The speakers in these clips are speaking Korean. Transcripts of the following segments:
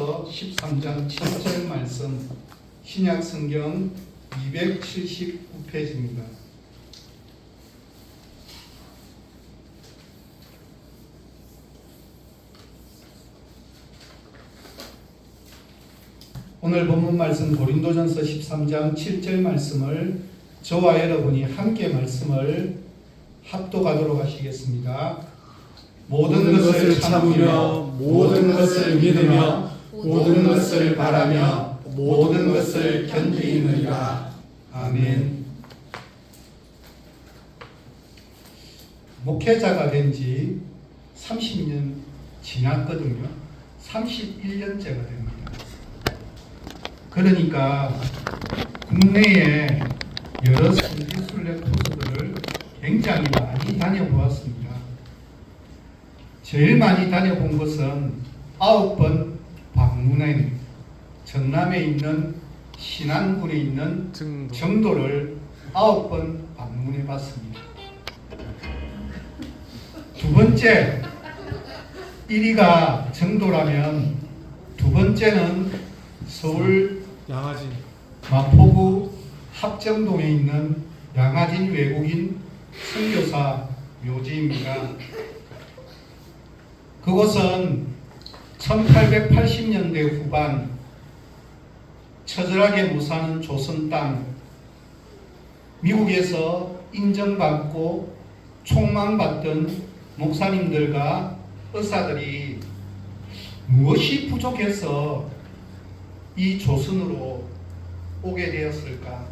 고린도전서 13장 7절 말씀, 신약성경 279페이지입니다. 오늘 본문 말씀 고린도전서 13장 7절 말씀을 저와 여러분이 함께 말씀을 합독하도록 하시겠습니다. 모든 것을 참으며 모든 것을 믿으며 모든 것을 바라며 모든 것을 견디느니라. 아멘. 목회자가 된 지 30년 지났거든요. 31년째가 됩니다. 그러니까 국내에 여러 선지순례 코스들을 굉장히 많이 다녀보았습니다. 제일 많이 다녀본 것은 9번 방문행, 전남에 있는 신안군에 있는 정도를 9번 방문해 봤습니다. 두 번째, 1위가 정도라면 두 번째는 서울 양아진 마포구 합정동에 있는 양아진 외국인 선교사 묘지입니다. 그곳은 1880년대 후반 처절하게 무사는 조선 땅, 미국에서 인정받고 총망받던 목사님들과 의사들이 무엇이 부족해서 이 조선으로 오게 되었을까?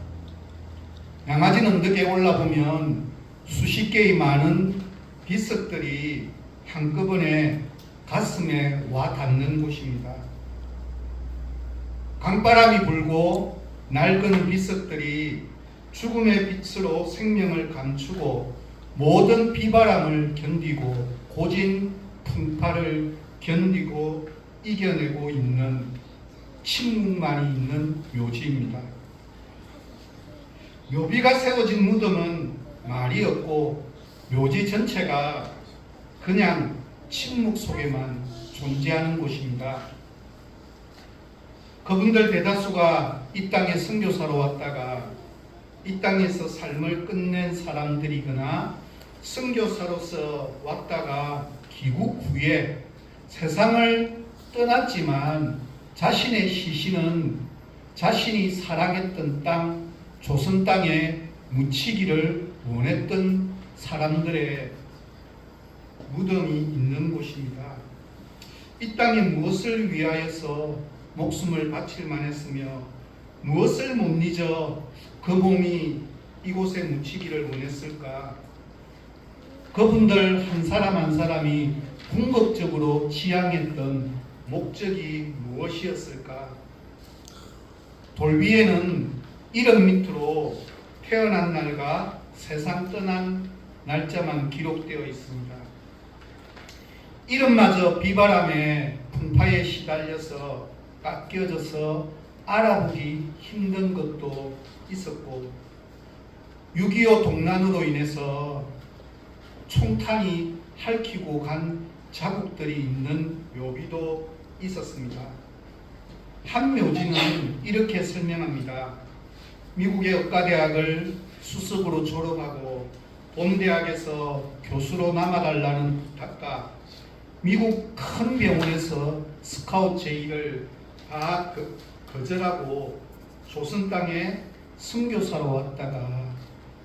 양아진 언덕에 올라보면 수십 개의 많은 비석들이 한꺼번에 가슴에 와 닿는 곳입니다. 강바람이 불고 낡은 비석들이 죽음의 빛으로 생명을 감추고 모든 비바람을 견디고 고진 풍파를 견디고 이겨내고 있는 침묵만이 있는 묘지입니다. 묘비가 세워진 무덤은 말이 없고 묘지 전체가 그냥 침묵 속에만 존재하는 곳입니다. 그분들 대다수가 이 땅에 선교사로 왔다가 이 땅에서 삶을 끝낸 사람들이거나 선교사로서 왔다가 귀국 후에 세상을 떠났지만 자신의 시신은 자신이 사랑했던 땅, 조선 땅에 묻히기를 원했던 사람들의 무덤이 있는 곳입니다. 이 땅에 무엇을 위하여서 목숨을 바칠 만했으며 무엇을 못 잊어 그 몸이 이곳에 묻히기를 원했을까? 그분들 한 사람 한 사람이 궁극적으로 지향했던 목적이 무엇이었을까? 돌 위에는 이름 밑으로 태어난 날과 세상 떠난 날짜만 기록되어 있습니다. 이름마저 비바람에 풍파에 시달려서 깎여져서 알아보기 힘든 것도 있었고 6.25 동란으로 인해서 총탄이 핥히고 간 자국들이 있는 묘비도 있었습니다. 한 묘지는 이렇게 설명합니다. 미국의 의과대학을 수석으로 졸업하고 본대학에서 교수로 남아달라는 부탁과 미국 큰 병원에서 스카우트 제의를 다 거절하고 조선 땅에 선교사로 왔다가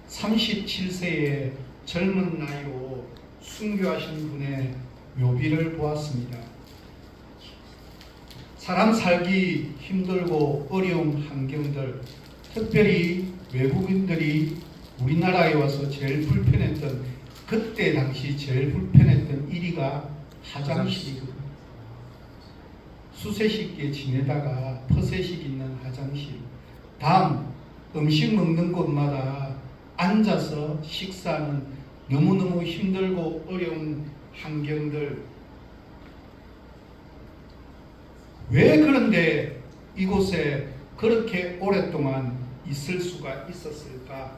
37세의 젊은 나이로 순교하신 분의 묘비를 보았습니다. 사람 살기 힘들고 어려운 환경들, 특별히 외국인들이 우리나라에 와서 제일 불편했던, 그때 당시 제일 불편했던 1위가 화장실이거든요. 수세식에 지내다가 퍼세식 있는 화장실, 다음 음식 먹는 곳마다 앉아서 식사하는 너무너무 힘들고 어려운 환경들. 왜 그런데 이곳에 그렇게 오랫동안 있을 수가 있었을까?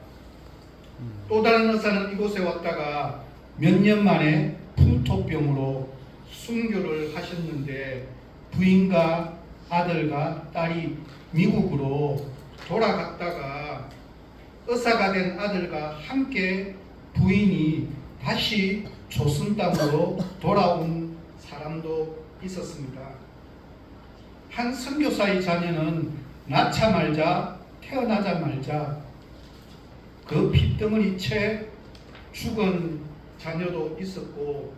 또 다른 의사는 이곳에 왔다가 몇 년 만에 풍토병으로 순교를 하셨는데 부인과 아들과 딸이 미국으로 돌아갔다가 의사가 된 아들과 함께 부인이 다시 조선 땅으로 돌아온 사람도 있었습니다. 한 선교사의 자녀는 낳자마자 태어나자마자 그 핏덩어리채 죽은 자녀도 있었고,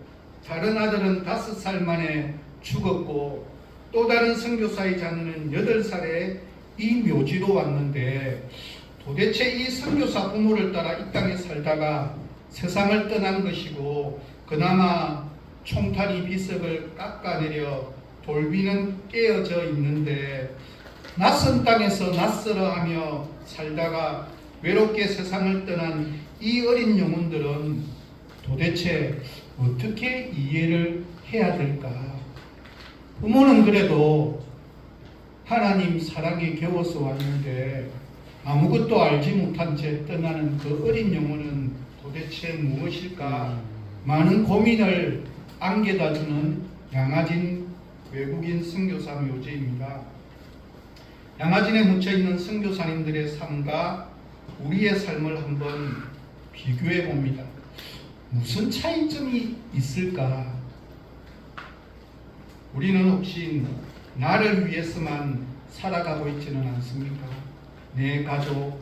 다른 아들은 5살 만에 죽었고, 또 다른 선교사의 자녀는 8살에 이 묘지로 왔는데, 도대체 이 선교사 부모를 따라 이 땅에 살다가 세상을 떠난 것이고, 그나마 총탄이 비석을 깎아내려 돌비는 깨어져 있는데, 낯선 땅에서 낯설어하며 살다가 외롭게 세상을 떠난 이 어린 영혼들은 도대체 어떻게 이해를 해야 될까? 부모는 그래도 하나님 사랑에 겨워서 왔는데 아무것도 알지 못한 채 떠나는 그 어린 영혼은 도대체 무엇일까? 많은 고민을 안겨다 주는 양아진 외국인 선교사 묘지입니다. 양아진에 묻혀있는 선교사님들의 삶과 우리의 삶을 한번 비교해 봅니다. 무슨 차이점이 있을까? 우리는 혹시 나를 위해서만 살아가고 있지는 않습니까? 내 가족,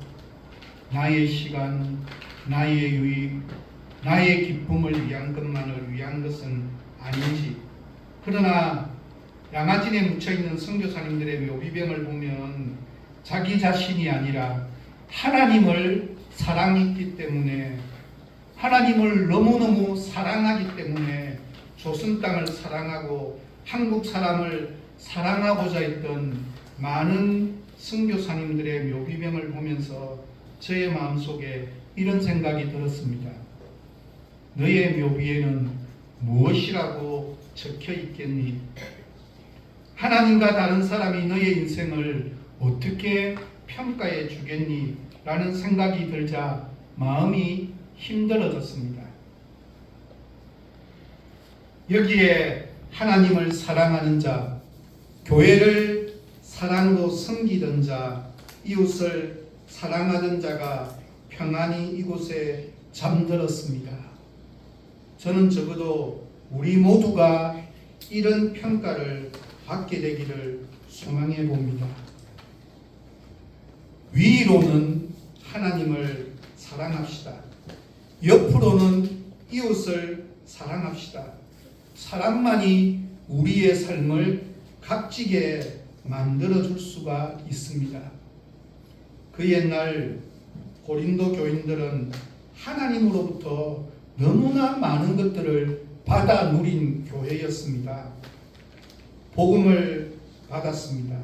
나의 시간, 나의 유익, 나의 기쁨을 위한 것만을 위한 것은 아닌지. 그러나 양아진에 묻혀있는 선교사님들의 묘비병을 보면 자기 자신이 아니라 하나님을 사랑했기 때문에, 하나님을 너무너무 사랑하기 때문에 조선 땅을 사랑하고 한국 사람을 사랑하고자 했던 많은 선교사님들의 묘비병을 보면서 저의 마음속에 이런 생각이 들었습니다. 너의 묘비에는 무엇이라고 적혀 있겠니? 하나님과 다른 사람이 너의 인생을 어떻게 평가해 주겠니? 라는 생각이 들자 마음이 힘들어졌습니다. 여기에 하나님을 사랑하는 자, 교회를 사랑으로 섬기던 자, 이웃을 사랑하던 자가 평안히 이곳에 잠들었습니다. 저는 적어도 우리 모두가 이런 평가를 받게 되기를 소망해 봅니다. 위로는 하나님을 사랑합시다. 옆으로는 이웃을 사랑합시다. 사랑만이 우리의 삶을 값지게 만들어줄 수가 있습니다. 그 옛날 고린도 교인들은 하나님으로부터 너무나 많은 것들을 받아 누린 교회였습니다. 복음을 받았습니다.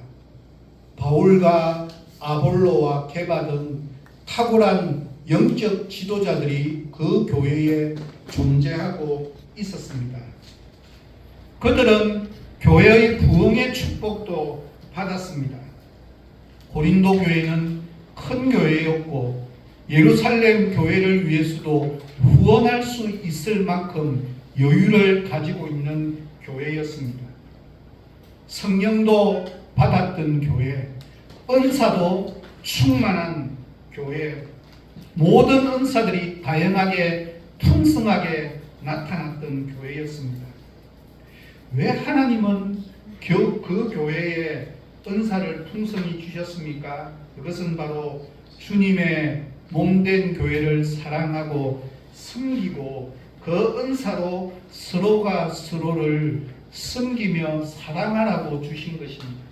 바울과 아볼로와 게바 등 탁월한 영적 지도자들이 그 교회에 존재하고 있었습니다. 그들은 교회의 부흥의 축복도 받았습니다. 고린도 교회는 큰 교회였고 예루살렘 교회를 위해서도 후원할 수 있을 만큼 여유를 가지고 있는 교회였습니다. 성령도 받았던 교회, 은사도 충만한 교회, 모든 은사들이 다양하게 풍성하게 나타났던 교회였습니다. 왜 하나님은 그 교회에 은사를 풍성히 주셨습니까? 그것은 바로 주님의 몸된 교회를 사랑하고 섬기고 그 은사로 서로가 서로를 섬기며 사랑하라고 주신 것입니다.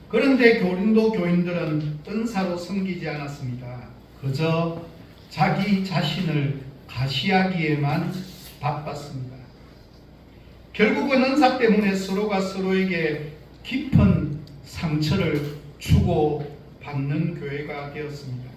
그런데 고린도 교인들은 은사로 섬기지 않았습니다. 그저 자기 자신을 가시하기에만 바빴습니다. 결국은 은사 때문에 서로가 서로에게 깊은 상처를 주고받는 교회가 되었습니다.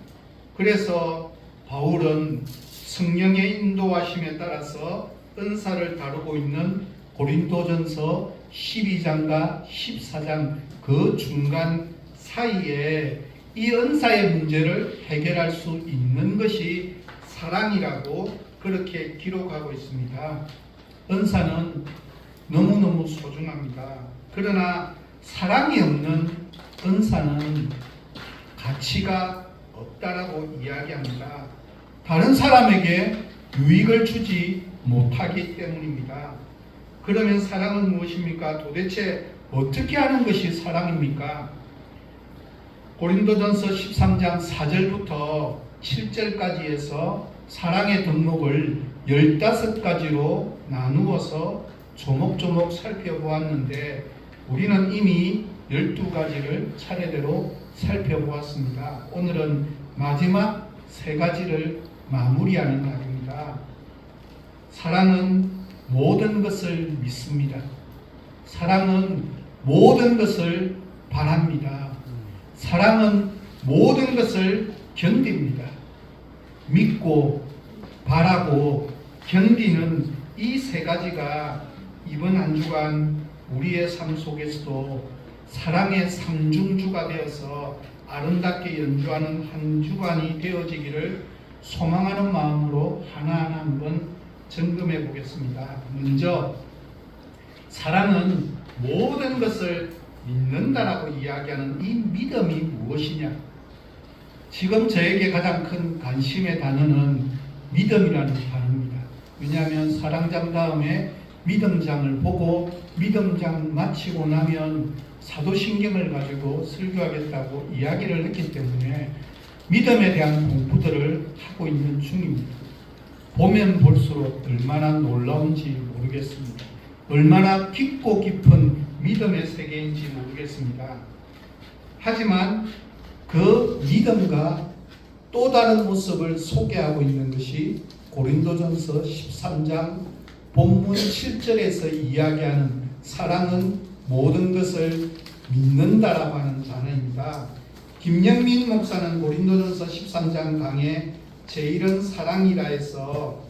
그래서 바울은 성령의 인도하심에 따라서 은사를 다루고 있는 고린도전서 12장과 14장 그 중간 사이에 이 은사의 문제를 해결할 수 있는 것이 사랑이라고 그렇게 기록하고 있습니다. 은사는 너무너무 소중합니다. 그러나 사랑이 없는 은사는 가치가 없다라고 이야기합니다. 다른 사람에게 유익을 주지 못하기 때문입니다. 그러면 사랑은 무엇입니까? 도대체 어떻게 하는 것이 사랑입니까? 고린도전서 13장 4절부터 7절까지 해서 사랑의 덕목을 15가지로 나누어서 조목조목 살펴보았는데 우리는 이미 12가지를 차례대로 살펴보았습니다. 오늘은 마지막 3가지를 마무리하는 날입니다. 사랑은 모든 것을 믿습니다. 사랑은 모든 것을 바랍니다. 사랑은 모든 것을 견딥니다. 믿고 바라고 견디는 이 3가지가 이번 한 주간 우리의 삶 속에서도 사랑의 상중주가 되어서 아름답게 연주하는 한 주간이 되어지기를 소망하는 마음으로 하나하나 한번 점검해 보겠습니다. 먼저 사랑은 모든 것을 믿는다라고 이야기하는 이 믿음이 무엇이냐? 지금 저에게 가장 큰 관심의 단어는 믿음이라는 단어입니다. 왜냐하면 사랑장 다음에 믿음장을 보고 믿음장 마치고 나면 사도신경을 가지고 설교하겠다고 이야기를 했기 때문에 믿음에 대한 공부들을 하고 있는 중입니다. 보면 볼수록 얼마나 놀라운지 모르겠습니다. 얼마나 깊고 깊은 믿음의 세계인지 모르겠습니다. 하지만 그 믿음과 또 다른 모습을 소개하고 있는 것이 고린도전서 13장 본문 7절에서 이야기하는 사랑은 모든 것을 믿는다라고 하는 단어입니다. 김영민 목사는 고린도전서 13장 강의 제1은 사랑이라 해서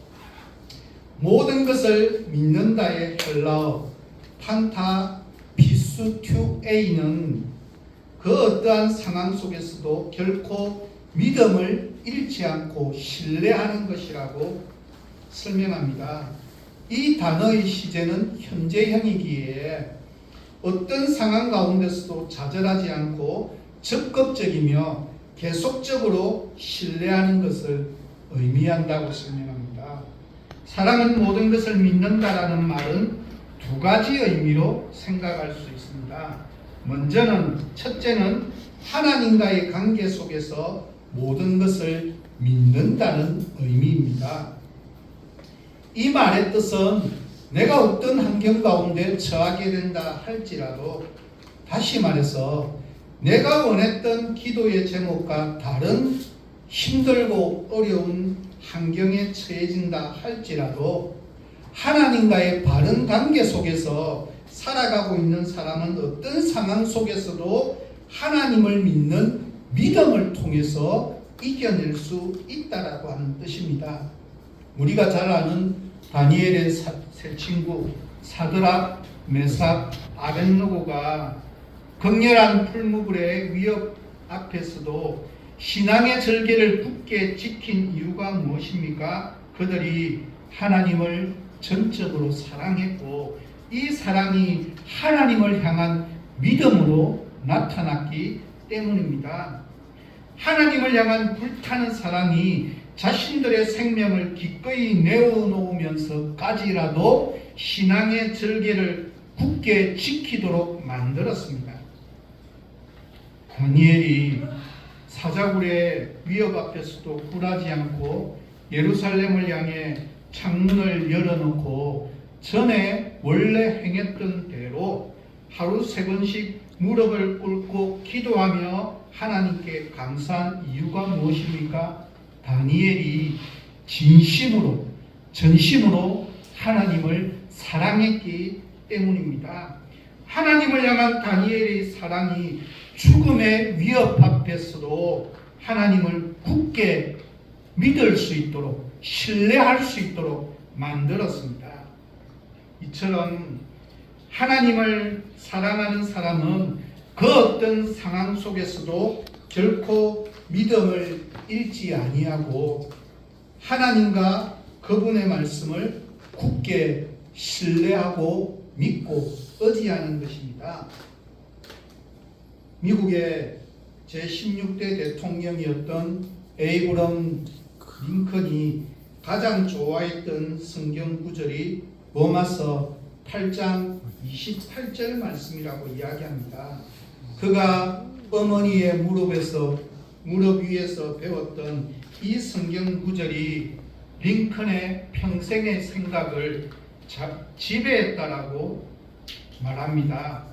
모든 것을 믿는다의 헬라어 판타 피스투에이는 그 어떠한 상황 속에서도 결코 믿음을 잃지 않고 신뢰하는 것이라고 설명합니다. 이 단어의 시제는 현재형이기에 어떤 상황 가운데서도 좌절하지 않고 적극적이며 계속적으로 신뢰하는 것을 의미한다고 설명합니다. 사랑은 모든 것을 믿는다라는 말은 2가지 의미로 생각할 수 있습니다. 먼저는 첫째는 하나님과의 관계 속에서 모든 것을 믿는다는 의미입니다. 이 말의 뜻은 내가 어떤 환경 가운데 처하게 된다 할지라도 다시 말해서 내가 원했던 기도의 제목과 다른 힘들고 어려운 환경에 처해진다 할지라도 하나님과의 바른 관계 속에서 살아가고 있는 사람은 어떤 상황 속에서도 하나님을 믿는 믿음을 통해서 이겨낼 수 있다라고 하는 뜻입니다. 우리가 잘 아는 다니엘의 세 친구 사드락, 메삭, 아벳느고가 극렬한 풀무불의 위협 앞에서도 신앙의 절개를 굳게 지킨 이유가 무엇입니까? 그들이 하나님을 전적으로 사랑했고 이 사랑이 하나님을 향한 믿음으로 나타났기 때문입니다. 하나님을 향한 불타는 사랑이 자신들의 생명을 기꺼이 내어놓으면서까지라도 신앙의 절개를 굳게 지키도록 만들었습니다. 다니엘이 사자굴의 위협 앞에서도 굴하지 않고 예루살렘을 향해 창문을 열어놓고 전에 원래 행했던 대로 하루 3번씩 무릎을 꿇고 기도하며 하나님께 감사한 이유가 무엇입니까? 다니엘이 진심으로 전심으로 하나님을 사랑했기 때문입니다. 하나님을 향한 다니엘의 사랑이 죽음의 위협 앞에서도 하나님을 굳게 믿을 수 있도록 신뢰할 수 있도록 만들었습니다. 이처럼 하나님을 사랑하는 사람은 그 어떤 상황 속에서도 결코 믿음을 잃지 아니하고 하나님과 그분의 말씀을 굳게 신뢰하고 믿고 의지하는 것입니다. 미국의 제16대 대통령이었던 에이브럼 링컨이 가장 좋아했던 성경 구절이 로마서 8장 28절 말씀이라고 이야기합니다. 그가 어머니의 무릎 위에서 배웠던 이 성경 구절이 링컨의 평생의 생각을 지배했다라고 말합니다.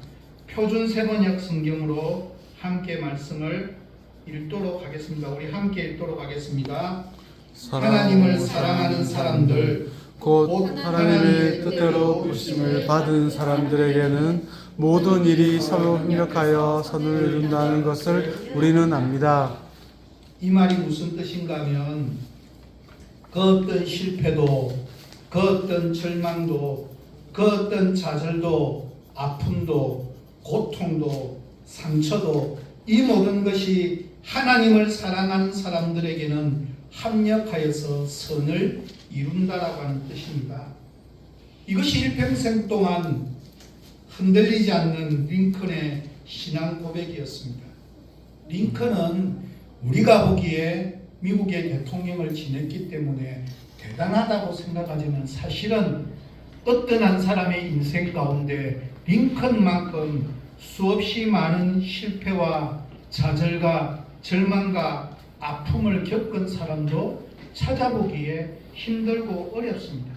표준 세번역 성경으로 함께 말씀을 읽도록 하겠습니다. 우리 함께 읽도록 하겠습니다. 하나님을 사랑하는 사람들, 곧 하나님의 뜻대로 부르심을 받은 사람들에게는 모든 일이 서로 협력하여 선을 이룬다는 것을 우리는 압니다. 이 말이 무슨 뜻인가 하면 그 어떤 실패도, 그 어떤 절망도, 그 어떤 좌절도, 아픔도, 고통도, 상처도, 이 모든 것이 하나님을 사랑하는 사람들에게는 합력하여서 선을 이룬다라고 하는 뜻입니다. 이것이 일평생 동안 흔들리지 않는 링컨의 신앙 고백이었습니다. 링컨은 우리가 보기에 미국의 대통령을 지냈기 때문에 대단하다고 생각하지만 사실은 어떤 한 사람의 인생 가운데 링컨만큼 수없이 많은 실패와 좌절과 절망과 아픔을 겪은 사람도 찾아보기에 힘들고 어렵습니다.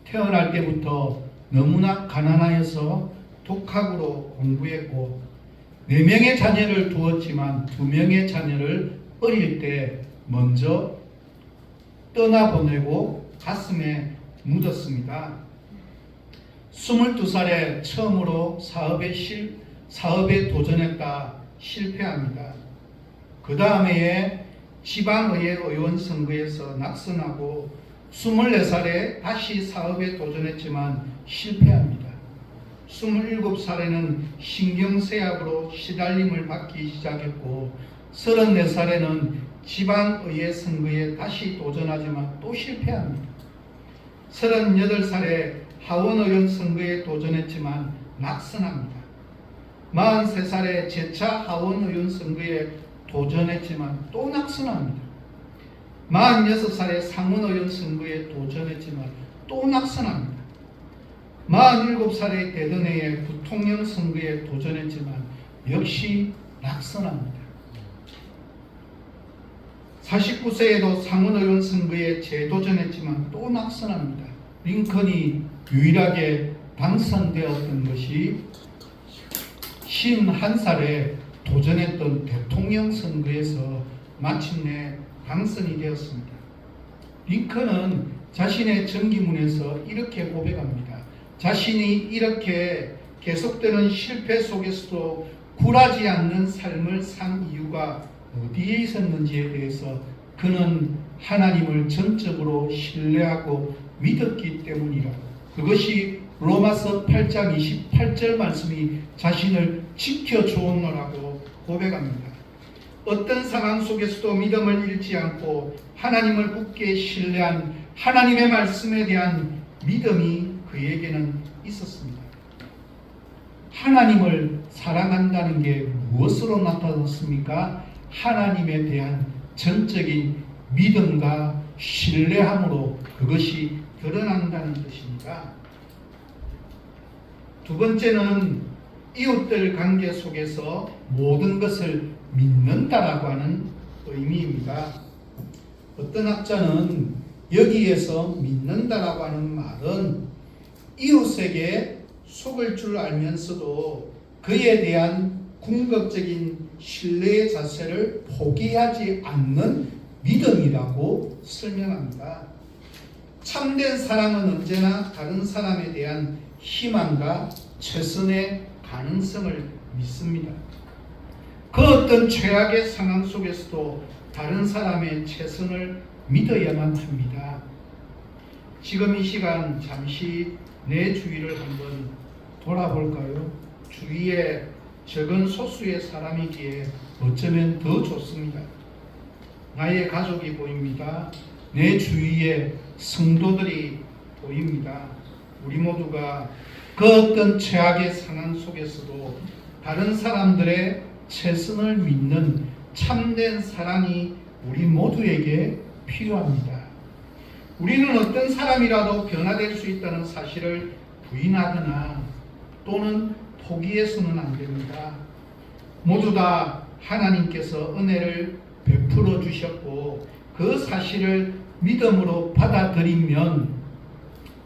태어날 때부터 너무나 가난하여서 독학으로 공부했고 4명의 자녀를 두었지만 2명의 자녀를 어릴 때 먼저 떠나보내고 가슴에 묻었습니다. 22살에 처음으로 사업에 도전했다 실패합니다. 그 다음에 지방의회 의원 선거에서 낙선하고 24살에 다시 사업에 도전했지만 실패합니다. 27살에는 신경쇠약으로 시달림을 받기 시작했고 34살에는 지방의회 선거에 다시 도전하지만 또 실패합니다. 38살에 하원의원 선거에 도전했지만 낙선합니다. 43살에 재차 하원의원 선거에 도전했지만 또 낙선합니다. 46살에 상원의원 선거에 도전했지만 또 낙선합니다. 47살에 대전의 부통령 선거에 도전했지만 역시 낙선합니다. 49세에도 상원의원 선거에 재도전했지만 또 낙선합니다. 링컨이 유일하게 당선되었던 것이 51살에 도전했던 대통령 선거에서 마침내 당선이 되었습니다. 링컨은 자신의 전기문에서 이렇게 고백합니다. 자신이 이렇게 계속되는 실패 속에서도 굴하지 않는 삶을 산 이유가 어디에 있었는지에 대해서 그는 하나님을 전적으로 신뢰하고 믿었기 때문이라고. 그것이 로마서 8장 28절 말씀이 자신을 지켜주었노라고 고백합니다. 어떤 상황 속에서도 믿음을 잃지 않고 하나님을 굳게 신뢰한 하나님의 말씀에 대한 믿음이 그에게는 있었습니다. 하나님을 사랑한다는 게 무엇으로 나타났습니까? 하나님에 대한 전적인 믿음과 신뢰함으로 그것이 드러난다는 뜻입니다. 두 번째는 이웃들 관계 속에서 모든 것을 믿는다라고 하는 의미입니다. 어떤 학자는 여기에서 믿는다라고 하는 말은 이웃에게 속을 줄 알면서도 그에 대한 궁극적인 신뢰의 자세를 포기하지 않는 믿음이라고 설명합니다. 참된 사랑은 언제나 다른 사람에 대한 희망과 최선의 가능성을 믿습니다. 그 어떤 최악의 상황 속에서도 다른 사람의 최선을 믿어야만 합니다. 지금 이 시간 잠시 내 주위를 한번 돌아볼까요? 주위에 적은 소수의 사람이기에 어쩌면 더 좋습니다. 나의 가족이 보입니다. 내 주위에 성도들이 보입니다. 우리 모두가 그 어떤 최악의 상황 속에서도 다른 사람들의 최선을 믿는 참된 사랑이 우리 모두에게 필요합니다. 우리는 어떤 사람이라도 변화될 수 있다는 사실을 부인하거나 또는 포기해서는 안 됩니다. 모두 다 하나님께서 은혜를 베풀어 주셨고 그 사실을 믿음으로 받아들이면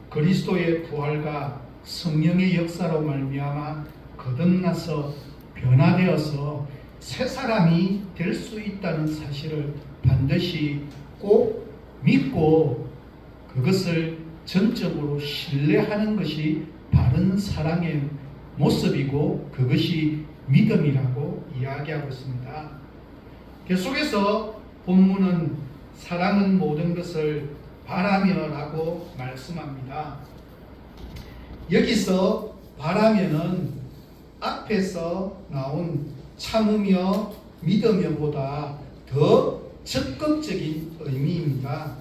그리스도의 부활과 성령의 역사로 말미암아 거듭나서 변화되어서 새 사람이 될 수 있다는 사실을 반드시 꼭 믿고 그것을 전적으로 신뢰하는 것이 바른 사랑의 모습이고 그것이 믿음이라고 이야기하고 있습니다. 계속해서 본문은 사랑은 모든 것을 바라며라고 말씀합니다. 여기서 바라며는 앞에서 나온 참으며 믿으며보다 더 적극적인 의미입니다.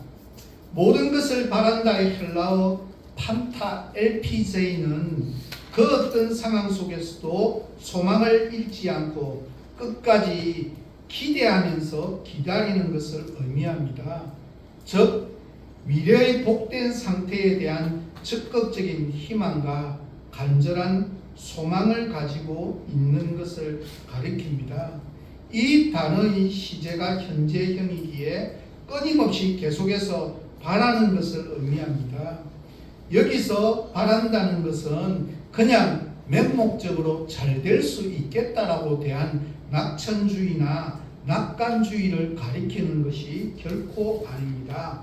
모든 것을 바란다의 헬라어 판타 LPJ는 그 어떤 상황 속에서도 소망을 잃지 않고 끝까지 기대하면서 기다리는 것을 의미합니다. 즉 미래의 복된 상태에 대한 적극적인 희망과 간절한 소망을 가지고 있는 것을 가리킵니다. 이 단어의 시제가 현재형이기에 끊임없이 계속해서 바라는 것을 의미합니다. 여기서 바란다는 것은 그냥 맹목적으로 잘 될 수 있겠다라고 대한 낙천주의나 낙관주의를 가리키는 것이 결코 아닙니다.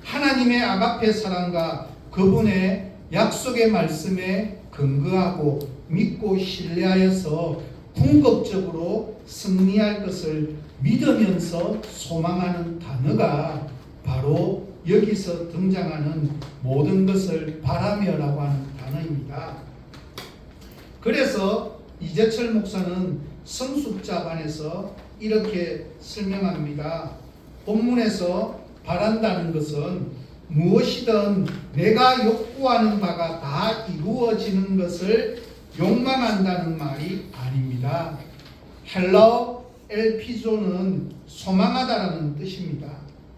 하나님의 아가페 사랑과 그분의 약속의 말씀에 근거하고 믿고 신뢰하여서 궁극적으로 승리할 것을 믿으면서 소망하는 단어가 바로 여기서 등장하는 모든 것을 바라며라고 하는 단어입니다. 그래서 이재철 목사는 성숙자반에서 이렇게 설명합니다. 본문에서 바란다는 것은 무엇이든 내가 욕구하는 바가 다 이루어지는 것을 욕망한다는 말이 아닙니다. 헬라어 엘피조는 소망하다라는 뜻입니다.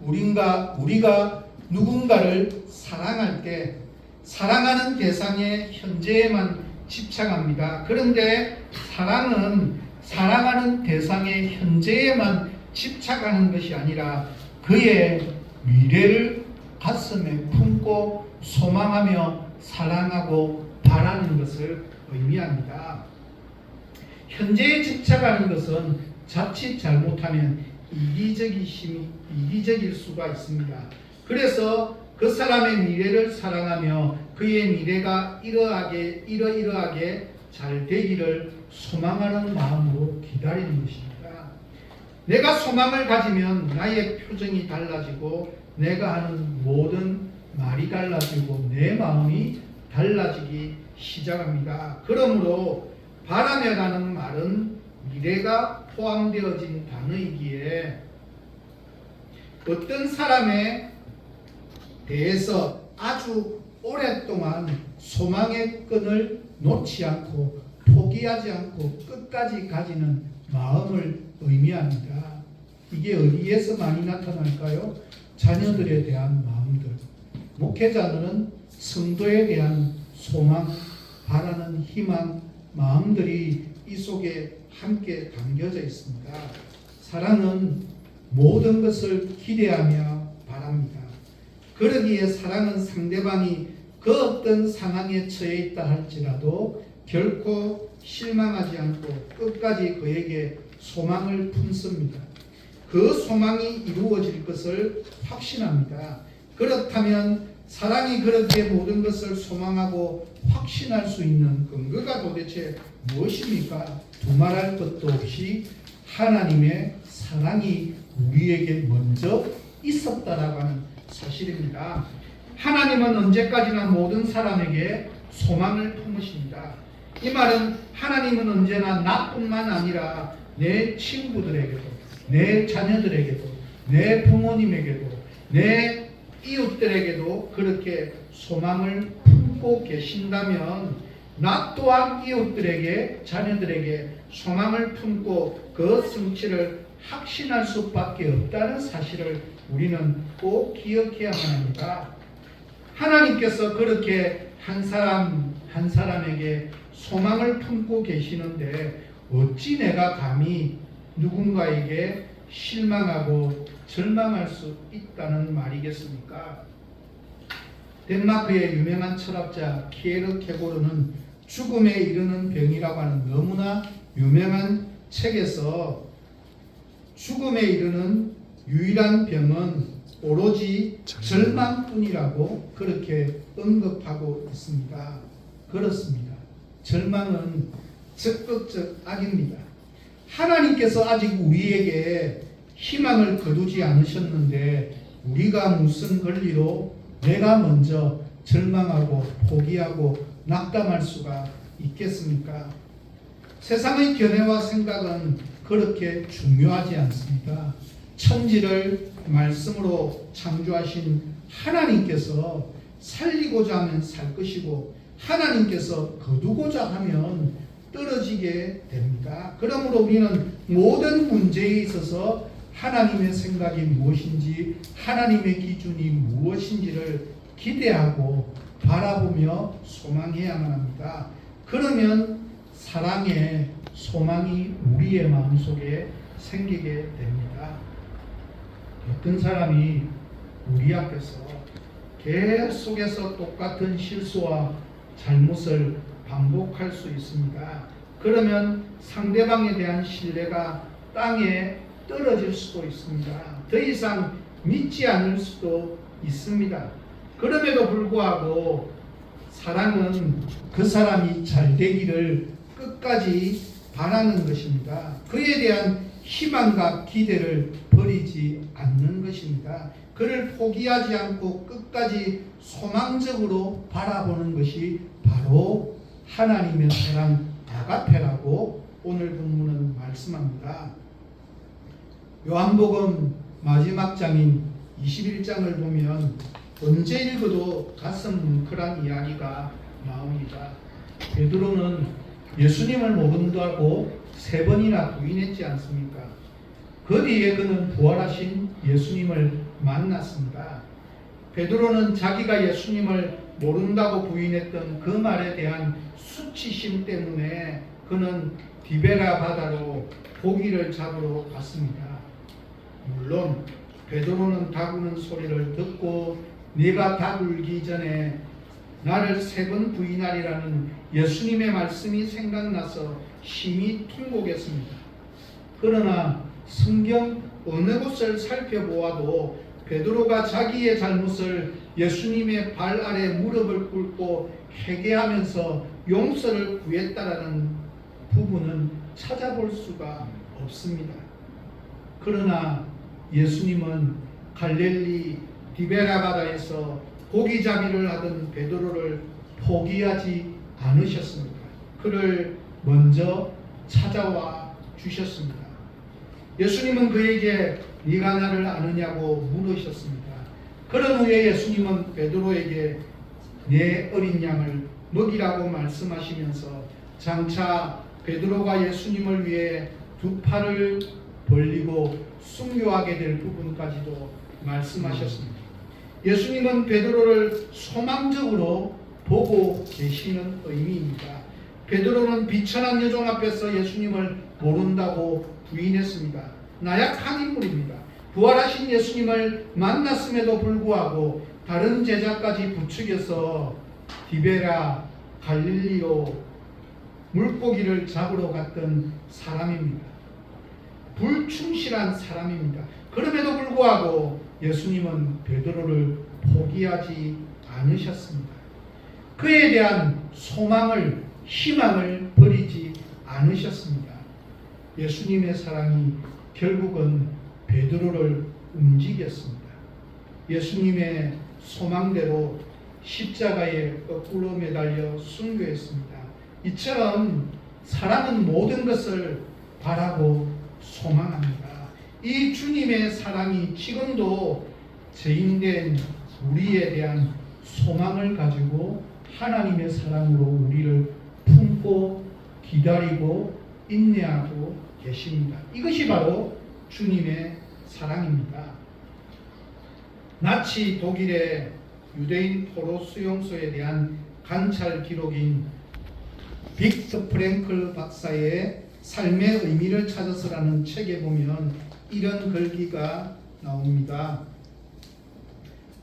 우리가 누군가를 사랑할 때 사랑하는 대상의 현재에만 집착합니다. 그런데 사랑은 사랑하는 대상의 현재에만 집착하는 것이 아니라 그의 미래를 가슴에 품고 소망하며 사랑하고 바라는 것을 의미합니다. 현재에 집착하는 것은 자칫 잘못하면 이기적일 수가 있습니다. 그래서 그 사람의 미래를 사랑하며 그의 미래가 이러이러하게 잘 되기를 소망하는 마음으로 기다리는 것입니다. 내가 소망을 가지면 나의 표정이 달라지고 내가 하는 모든 말이 달라지고 내 마음이 달라지기 시작합니다. 그러므로 바라며라는 말은 미래가 포함되어진 단어이기에 어떤 사람에 대해서 아주 오랫동안 소망의 끈을 놓지 않고 포기하지 않고 끝까지 가지는 마음을 의미합니다. 이게 어디에서 많이 나타날까요? 자녀들에 대한 마음들, 목회자들은 성도에 대한 소망, 바라는 희망, 마음들이 이 속에 함께 담겨져 있습니다. 사랑은 모든 것을 기대하며 바랍니다. 그러기에 사랑은 상대방이 그 어떤 상황에 처해 있다 할지라도 결코 실망하지 않고 끝까지 그에게 소망을 품습니다. 그 소망이 이루어질 것을 확신합니다. 그렇다면 사랑이 그렇게 모든 것을 소망하고 확신할 수 있는 근거가 도대체 무엇입니까? 두말할 것도 없이 하나님의 사랑이 우리에게 먼저 있었다라고 하는 사실입니다. 하나님은 언제까지나 모든 사람에게 소망을 품으십니다. 이 말은 하나님은 언제나 나뿐만 아니라 내 친구들에게도, 내 자녀들에게도, 내 부모님에게도, 내 이웃들에게도 그렇게 소망을 품고 계신다면 나 또한 이웃들에게 자녀들에게 소망을 품고 그 성취를 확신할 수밖에 없다는 사실을 우리는 꼭 기억해야만 합니다. 하나님께서 그렇게 한 사람 한 사람에게 소망을 품고 계시는데 어찌 내가 감히 누군가에게 실망하고 절망할 수 있다는 말이겠습니까? 덴마크의 유명한 철학자 키에르케고르는 죽음에 이르는 병이라고 하는 너무나 유명한 책에서 죽음에 이르는 유일한 병은 오로지 절망뿐이라고 그렇게 언급하고 있습니다. 그렇습니다. 절망은 적극적 악입니다. 하나님께서 아직 우리에게 희망을 거두지 않으셨는데 우리가 무슨 권리로 내가 먼저 절망하고 포기하고 낙담할 수가 있겠습니까? 세상의 견해와 생각은 그렇게 중요하지 않습니다. 천지를 말씀으로 창조하신 하나님께서 살리고자 하면 살 것이고 하나님께서 거두고자 하면 떨어지게 됩니다. 그러므로 우리는 모든 문제에 있어서 하나님의 생각이 무엇인지 하나님의 기준이 무엇인지를 기대하고 바라보며 소망해야만 합니다. 그러면 사랑의 소망이 우리의 마음속에 생기게 됩니다. 어떤 사람이 우리 앞에서 계속해서 똑같은 실수와 잘못을 반복할 수 있습니다. 그러면 상대방에 대한 신뢰가 땅에 떨어질 수도 있습니다. 더 이상 믿지 않을 수도 있습니다. 그럼에도 불구하고 사랑은 그 사람이 잘 되기를 끝까지 바라는 것입니다. 그에 대한 희망과 기대를 버리지 않는 것입니다. 그를 포기하지 않고 끝까지 소망적으로 바라보는 것이 바로 하나님의 사랑 아가페라고 오늘 본문은 말씀합니다. 요한복음 마지막 장인 21장을 보면 언제 읽어도 가슴 뭉클한 이야기가 나옵니다. 베드로는 예수님을 모른다고 3번이나 부인했지 않습니까? 그 뒤에 그는 부활하신 예수님을 만났습니다. 베드로는 자기가 예수님을 모른다고 부인했던 그 말에 대한 수치심 때문에 그는 디베라 바다로 고기를 잡으러 갔습니다. 물론 베드로는 다구는 소리를 듣고 네가 다굴기 전에 나를 3번 부인하리라는 예수님의 말씀이 생각나서 심히 통곡했습니다. 그러나 성경 어느 곳을 살펴보아도 베드로가 자기의 잘못을 예수님의 발 아래 무릎을 꿇고 회개하면서 용서를 구했다라는 부분은 찾아볼 수가 없습니다. 그러나 예수님은 갈릴리 디베라 바다에서 고기잡이를 하던 베드로를 포기하지 않으셨습니다. 그를 먼저 찾아와 주셨습니다. 예수님은 그에게 네가 나를 아느냐고 물으셨습니다. 그런 후에 예수님은 베드로에게 내 어린 양을 먹이라고 말씀하시면서 장차 베드로가 예수님을 위해 2 팔을 벌리고 순교하게 될 부분까지도 말씀하셨습니다. 예수님은 베드로를 소망적으로 보고 계시는 의미입니다. 베드로는 비천한 여종 앞에서 예수님을 모른다고 부인했습니다. 나약한 인물입니다. 부활하신 예수님을 만났음에도 불구하고 다른 제자까지 부추겨서 디베라 갈릴리로 물고기를 잡으러 갔던 사람입니다. 불충실한 사람입니다. 그럼에도 불구하고 예수님은 베드로를 포기하지 않으셨습니다. 그에 대한 소망을, 희망을 버리지 않으셨습니다. 예수님의 사랑이 결국은 베드로를 움직였습니다. 예수님의 소망대로 십자가에 거꾸로 매달려 순교했습니다. 이처럼 사람은 모든 것을 바라고 소망합니다. 이 주님의 사랑이 지금도 죄인된 우리에 대한 소망을 가지고 하나님의 사랑으로 우리를 참고 기다리고 인내하고 계십니다. 이것이 바로 주님의 사랑입니다. 나치 독일의 유대인 포로 수용소에 대한 관찰 기록인 빅터 프랭클 박사의 삶의 의미를 찾아서라는 책에 보면 이런 글귀가 나옵니다.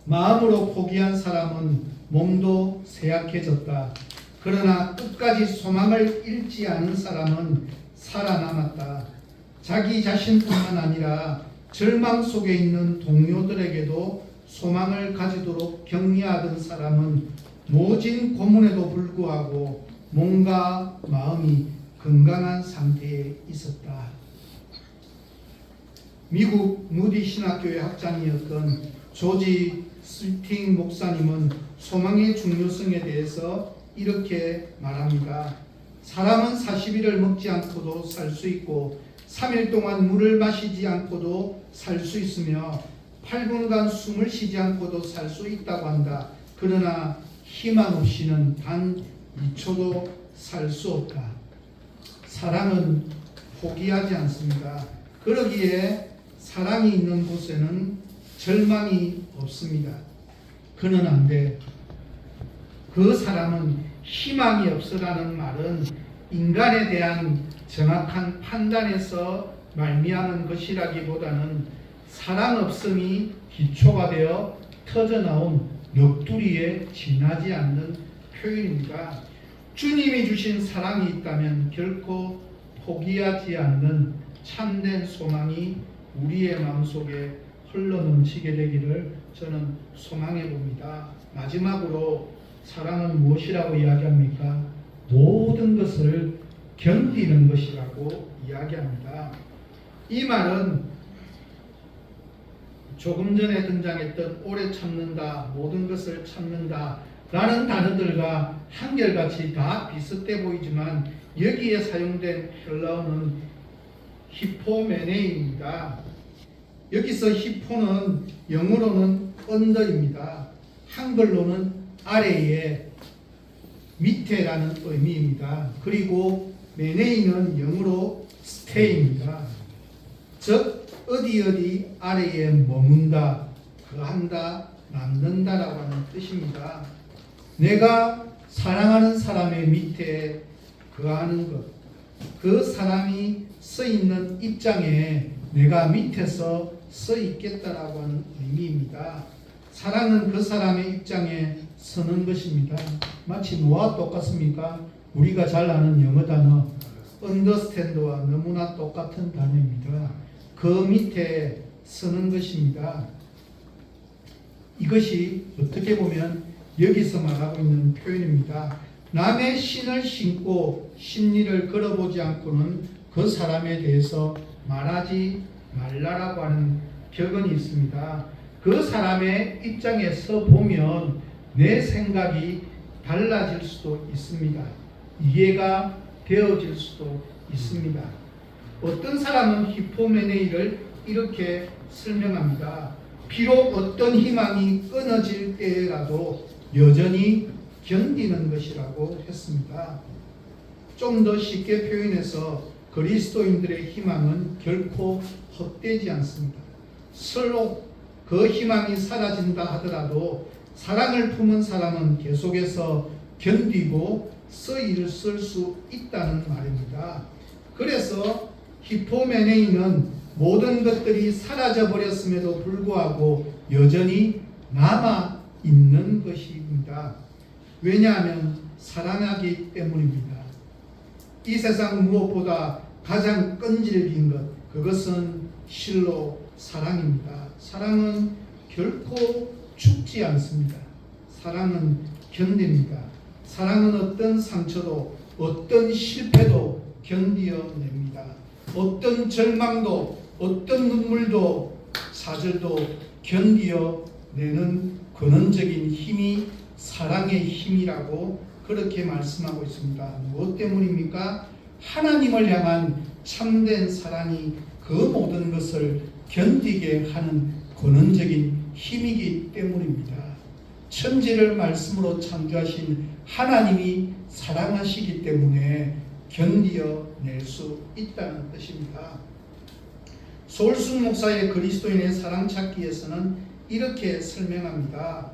마음으로 포기한 사람은 몸도 쇠약해졌다. 그러나 끝까지 소망을 잃지 않은 사람은 살아남았다. 자기 자신뿐만 아니라 절망 속에 있는 동료들에게도 소망을 가지도록 격려하던 사람은 모진 고문에도 불구하고 몸과 마음이 건강한 상태에 있었다. 미국 무디 신학교의 학장이었던 조지 스팅 목사님은 소망의 중요성에 대해서 이렇게 말합니다. 사람은 40일을 먹지 않고도 살 수 있고 3일 동안 물을 마시지 않고도 살 수 있으며 8분간 숨을 쉬지 않고도 살 수 있다고 한다. 그러나 희망 없이는 단 2초도 살 수 없다. 사랑은 포기하지 않습니다. 그러기에 사랑이 있는 곳에는 절망이 없습니다. 그는 안 돼. 그 사람은 희망이 없으라는 말은 인간에 대한 정확한 판단에서 말미암은 것이라기보다는 사랑 없음이 기초가 되어 터져나온 넋두리에 지나지 않는 표현입니다. 주님이 주신 사랑이 있다면 결코 포기하지 않는 참된 소망이 우리의 마음속에 흘러넘치게 되기를 저는 소망해 봅니다. 마지막으로 사랑은 무엇이라고 이야기합니까? 모든 것을 견디는 것이라고 이야기합니다. 이 말은 조금 전에 등장했던 오래 참는다, 모든 것을 참는다 라는 단어들과 한결같이 다 비슷해 보이지만 여기에 사용된 헬라어는 히포메네입니다. 여기서 히포는 영어로는 언더입니다. 한글로는 아래에 밑에라는 의미입니다. 그리고 메네이는 영어로 stay입니다. 즉 어디 아래에 머문다, 거한다, 남는다라고 하는 뜻입니다. 내가 사랑하는 사람의 밑에 거하는 것, 그 사람이 서 있는 입장에 내가 밑에서 서 있겠다라고 하는 의미입니다. 사랑은 그 사람의 입장에 서는 것입니다. 마치 뭐와 똑같습니까? 우리가 잘 아는 영어 단어 understand와 너무나 똑같은 단어입니다. 그 밑에 서는 것입니다. 이것이 어떻게 보면 여기서 말하고 있는 표현입니다. 남의 신을 신고 심리를 걸어보지 않고는 그 사람에 대해서 말하지 말라라고 하는 격언이 있습니다. 그 사람의 입장에 서 보면 내 생각이 달라질 수도 있습니다. 이해가 되어질 수도 있습니다. 어떤 사람은 히포메네이를 이렇게 설명합니다. 비록 어떤 희망이 끊어질 때라도 여전히 견디는 것이라고 했습니다. 좀 더 쉽게 표현해서 그리스도인들의 희망은 결코 헛되지 않습니다. 설로 그 희망이 사라진다 하더라도 사랑을 품은 사람은 계속해서 견디고 서일을 쓸 수 있다는 말입니다. 그래서 히포메네이는 모든 것들이 사라져 버렸음에도 불구하고 여전히 남아 있는 것입니다. 왜냐하면 사랑하기 때문입니다. 이 세상 무엇보다 가장 끈질긴 것, 그것은 실로 사랑입니다. 사랑은 결코 죽지 않습니다. 사랑은 견딥니다. 사랑은 어떤 상처도 어떤 실패도 견디어냅니다. 어떤 절망도 어떤 눈물도 사절도 견디어내는 근원적인 힘이 사랑의 힘이라고 그렇게 말씀하고 있습니다. 무엇 때문입니까? 하나님을 향한 참된 사랑이 그 모든 것을 견디게 하는 근원적인 힘이기 때문입니다. 천지를 말씀으로 창조하신 하나님이 사랑하시기 때문에 견디어낼 수 있다는 뜻입니다. 소울순 목사의 그리스도인의 사랑 찾기에서는 이렇게 설명합니다.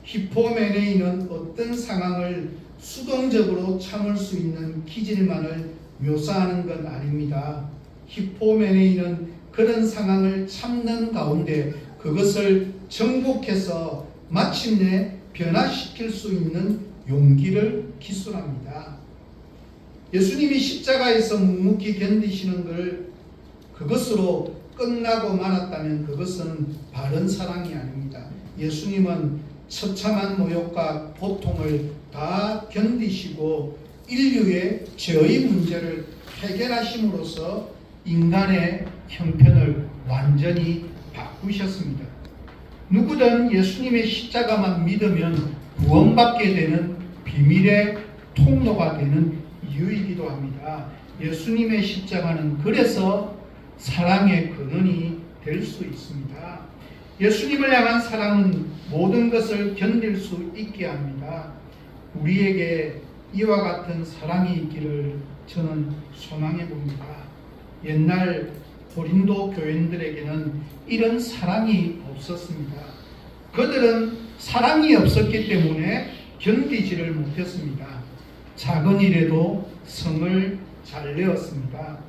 히포메네이는 어떤 상황을 수동적으로 참을 수 있는 기질만을 묘사하는 건 아닙니다. 히포메네이는 그런 상황을 참는 가운데 그것을 정복해서 마침내 변화시킬 수 있는 용기를 기술합니다. 예수님이 십자가에서 묵묵히 견디시는 걸 그것으로 끝나고 말았다면 그것은 바른 사랑이 아닙니다. 예수님은 처참한 모욕과 고통을 다 견디시고 인류의 죄의 문제를 해결하심으로써 인간의 형편을 완전히 바꾸셨습니다. 누구든 예수님의 십자가만 믿으면 구원받게 되는 비밀의 통로가 되는 이유이기도 합니다. 예수님의 십자가는 그래서 사랑의 근원이 될 수 있습니다. 예수님을 향한 사랑은 모든 것을 견딜 수 있게 합니다. 우리에게 이와 같은 사랑이 있기를 저는 소망해 봅니다. 옛날 고린도 교인들에게는 이런 사랑이 없었습니다. 그들은 사랑이 없었기 때문에 견디지를 못했습니다. 작은 일에도 성을 잘 내었습니다.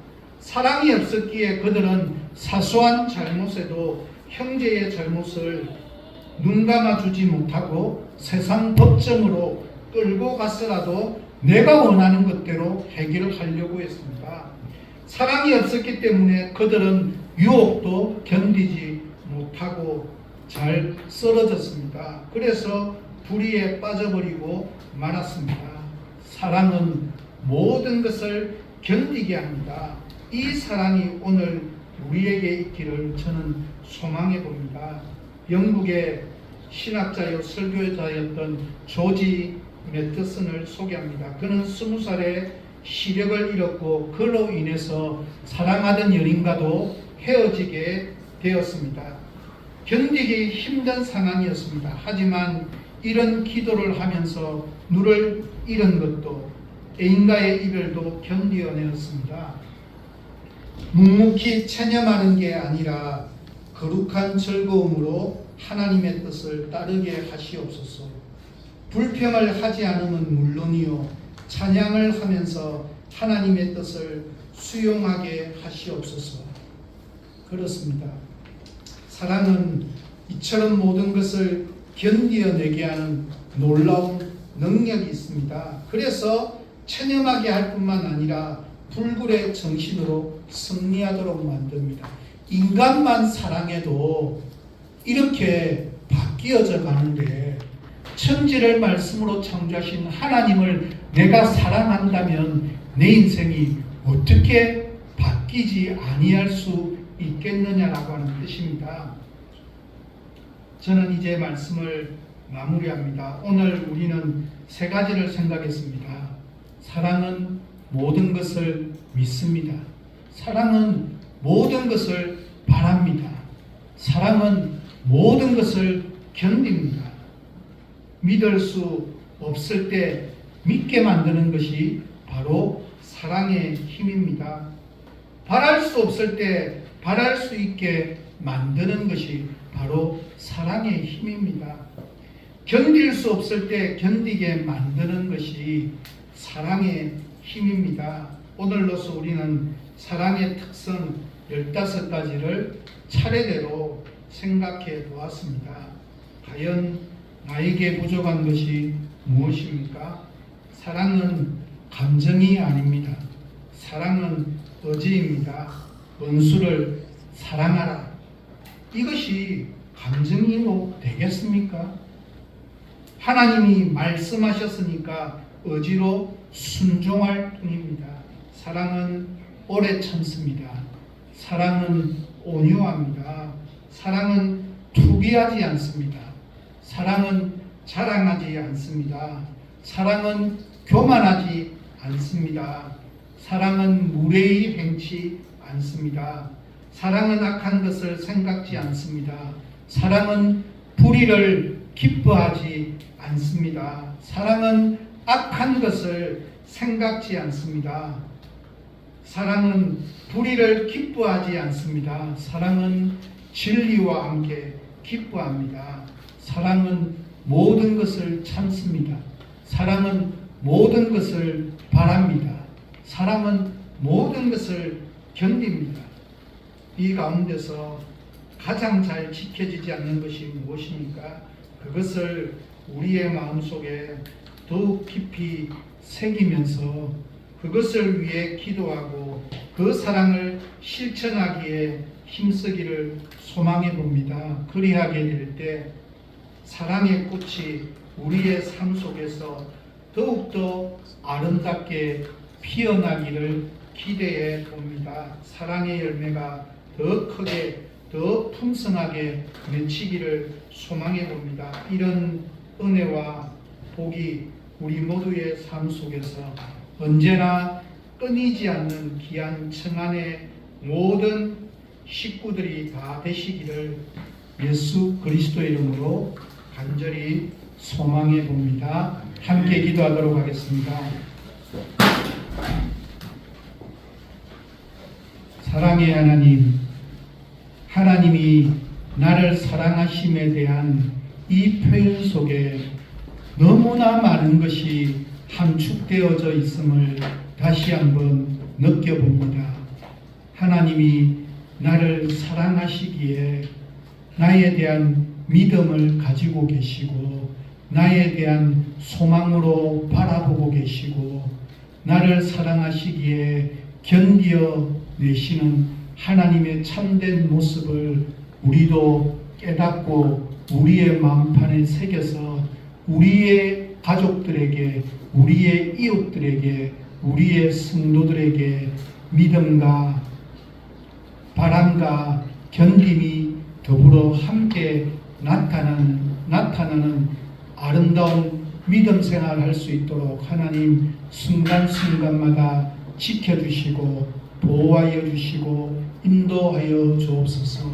사랑이 없었기에 그들은 사소한 잘못에도 형제의 잘못을 눈 감아주지 못하고 세상 법정으로 끌고 갔으라도 내가 원하는 것대로 해결하려고 했습니다. 사랑이 없었기 때문에 그들은 유혹도 견디지 못하고 잘 쓰러졌습니다. 그래서 불의에 빠져버리고 말았습니다. 사랑은 모든 것을 견디게 합니다. 이 사랑이 오늘 우리에게 있기를 저는 소망해 봅니다. 영국의 신학자요 설교자였던 조지 매트슨을 소개합니다. 그는 20살에 시력을 잃었고 그로 인해서 사랑하던 연인과도 헤어지게 되었습니다. 견디기 힘든 상황이었습니다. 하지만 이런 기도를 하면서 눈을 잃은 것도 애인과의 이별도 견디어내었습니다. 묵묵히 체념하는 게 아니라 거룩한 즐거움으로 하나님의 뜻을 따르게 하시옵소서. 불평을 하지 않으면 물론이요 찬양을 하면서 하나님의 뜻을 수용하게 하시옵소서. 그렇습니다. 사랑은 이처럼 모든 것을 견디어내게 하는 놀라운 능력이 있습니다. 그래서 체념하게 할 뿐만 아니라 불굴의 정신으로 승리하도록 만듭니다. 인간만 사랑해도 이렇게 바뀌어져 가는데 천지를 말씀으로 창조하신 하나님을 내가 사랑한다면 내 인생이 어떻게 바뀌지 아니할 수 있겠느냐라고 하는 뜻입니다. 저는 이제 말씀을 마무리합니다. 오늘 우리는 세 가지를 생각했습니다. 사랑은 모든 것을 믿습니다. 사랑은 모든 것을 바랍니다. 사랑은 모든 것을 견딥니다. 믿을 수 없을 때 믿게 만드는 것이 바로 사랑의 힘입니다. 바랄 수 없을 때 바랄 수 있게 만드는 것이 바로 사랑의 힘입니다. 견딜 수 없을 때 견디게 만드는 것이 사랑의 힘입니다. 오늘로서 우리는 사랑의 특성 15가지를 차례대로 생각해 보았습니다. 과연 나에게 부족한 것이 무엇입니까? 사랑은 감정이 아닙니다. 사랑은 의지입니다. 원수를 사랑하라. 이것이 감정이로 되겠습니까? 하나님이 말씀하셨으니까 의지로 순종할 뿐입니다. 사랑은 오래 참습니다. 사랑은 온유합니다. 사랑은 투기하지 않습니다. 사랑은 자랑하지 않습니다. 사랑은 교만하지 않습니다. 사랑은 무례히 행치 않습니다. 사랑은 악한 것을 생각지 않습니다. 사랑은 불의를 기뻐하지 않습니다. 사랑은 악한 것을 생각지 않습니다. 사랑은 불의를 기뻐하지 않습니다. 사랑은 진리와 함께 기뻐합니다. 사랑은 모든 것을 참습니다. 사랑은 모든 것을 바랍니다. 사랑은 모든 것을 견딥니다. 이 가운데서 가장 잘 지켜지지 않는 것이 무엇입니까? 그것을 우리의 마음속에 더욱 깊이 새기면서 그것을 위해 기도하고 그 사랑을 실천하기에 힘쓰기를 소망해 봅니다. 그리하게 될 때 사랑의 꽃이 우리의 삶 속에서 더욱더 아름답게 피어나기를 기대해 봅니다. 사랑의 열매가 더 크게 더 풍성하게 맺히기를 소망해 봅니다. 이런 은혜와 복이 우리 모두의 삶 속에서 언제나 끊이지 않는 귀한 청안의 모든 식구들이 다 되시기를 예수 그리스도의 이름으로 간절히 소망해 봅니다. 함께 기도하도록 하겠습니다. 사랑의 하나님, 하나님이 나를 사랑하심에 대한 이 표현 속에 너무나 많은 것이 함축되어져 있음을 다시 한번 느껴봅니다. 하나님이 나를 사랑하시기에 나에 대한 믿음을 가지고 계시고 나에 대한 소망으로 바라보고 계시고 나를 사랑하시기에 견디어 내시는 하나님의 참된 모습을 우리도 깨닫고 우리의 마음판에 새겨서 우리의 가족들에게, 우리의 이웃들에게, 우리의 성도들에게 믿음과 바람과 견딤이 더불어 함께 나타나는 아름다운 믿음 생활을 할 수 있도록 하나님 순간순간마다 지켜주시고 보호하여 주시고 인도하여 주옵소서.